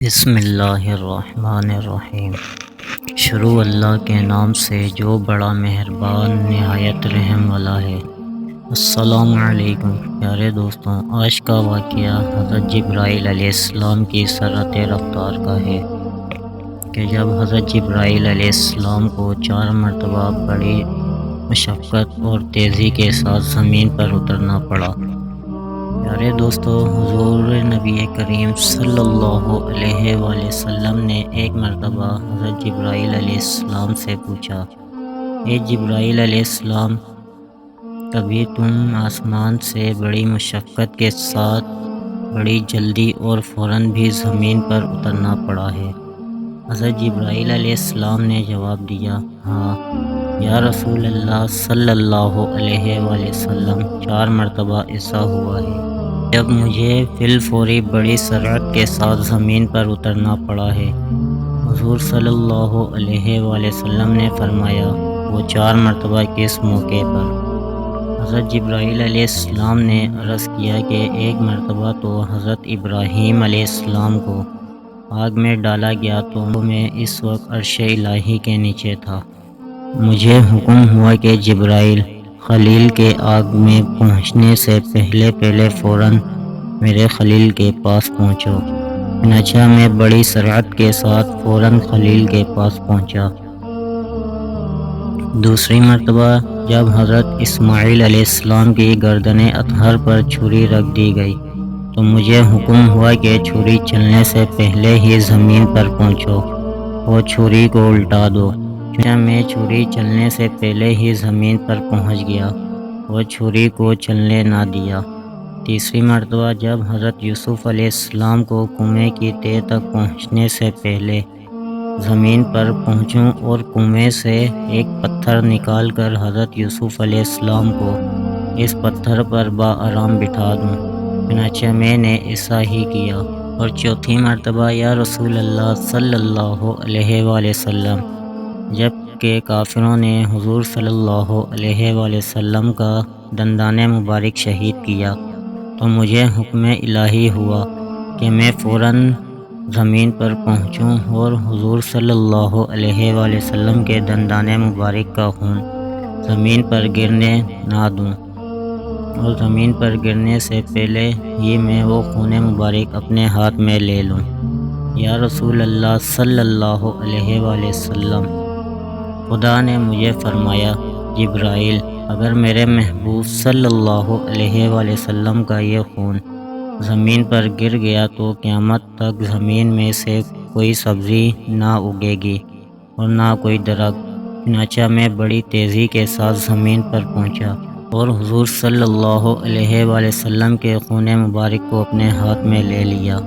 بسم اللہ الرحمن الرحیم۔ شروع اللہ کے نام سے جو بڑا مہربان نہایت رحم والا ہے۔ السلام علیکم پیارے دوستوں، آج کا واقعہ حضرت جبرائیل علیہ السلام کی سرعت رفتار کا ہے کہ جب حضرت جبرائیل علیہ السلام کو 4 مرتبہ بڑی مشقت اور تیزی کے ساتھ زمین پر اترنا پڑا۔ پیارے دوستو، حضور نبی کریم صلی اللہ علیہ وآلہ وسلم نے ایک مرتبہ حضرت جبرائیل علیہ السلام سے پوچھا، اے جبرائیل علیہ السلام، کبھی تم آسمان سے بڑی مشقت کے ساتھ بڑی جلدی اور فوراً بھی زمین پر اترنا پڑا ہے؟ حضرت جبرائیل علیہ السلام نے جواب دیا، ہاں یا رسول اللہ صلی اللہ علیہ وآلہ وسلم، 4 مرتبہ ایسا ہوا ہے جب مجھے فی الفوری بڑی سرعت کے ساتھ زمین پر اترنا پڑا ہے۔ حضور صلی اللہ علیہ وآلہ وسلم نے فرمایا، وہ 4 مرتبہ کس موقع پر؟ حضرت جبرائیل علیہ السلام نے عرض کیا کہ ایک مرتبہ تو حضرت ابراہیم علیہ السلام کو آگ میں ڈالا گیا تو میں اس وقت عرش الہی کے نیچے تھا۔ مجھے حکم ہوا کہ جبرائیل خلیل کے آگ میں پہنچنے سے پہلے فوراً میرے خلیل کے پاس پہنچو۔ چنانچہ میں بڑی سرعت کے ساتھ فوراً خلیل کے پاس پہنچا۔ دوسری مرتبہ جب حضرت اسماعیل علیہ السلام کی گردن اطہر پر چھری رکھ دی گئی تو مجھے حکم ہوا کہ چھری چلنے سے پہلے ہی زمین پر پہنچو اور چھری کو الٹا دو۔ چنانچہ میں چھری چلنے سے پہلے ہی زمین پر پہنچ گیا اور چھری کو چلنے نہ دیا۔ تیسری مرتبہ جب حضرت یوسف علیہ السلام کو کنویں کی تہہ تک پہنچنے سے پہلے زمین پر پہنچوں اور کنویں سے ایک پتھر نکال کر حضرت یوسف علیہ السلام کو اس پتھر پر بآرام بٹھا دوں، چنانچہ میں نے ایسا ہی کیا۔ اور چوتھی مرتبہ یا رسول اللہ صلی اللہ علیہ وآلہ وسلم، جب کہ کافروں نے حضور صلی اللہ علیہ وآلہ وسلم کا دندان مبارک شہید کیا تو مجھے حکم الہی ہوا کہ میں فوراً زمین پر پہنچوں اور حضور صلی اللہ علیہ وآلہ وسلم کے دندان مبارک کا خون زمین پر گرنے نہ دوں، اور زمین پر گرنے سے پہلے ہی میں وہ خون مبارک اپنے ہاتھ میں لے لوں۔ یا رسول اللہ صلی اللہ علیہ وآلہ وسلم، خدا نے مجھے فرمایا، جبرائیل، اگر میرے محبوب صلی اللہ علیہ وآلہ وسلم کا یہ خون زمین پر گر گیا تو قیامت تک زمین میں سے کوئی سبزی نہ اگے گی اور نہ کوئی درخت۔ چنانچہ میں بڑی تیزی کے ساتھ زمین پر پہنچا اور حضور صلی اللہ علیہ وآلہ وسلم کے خون مبارک کو اپنے ہاتھ میں لے لیا۔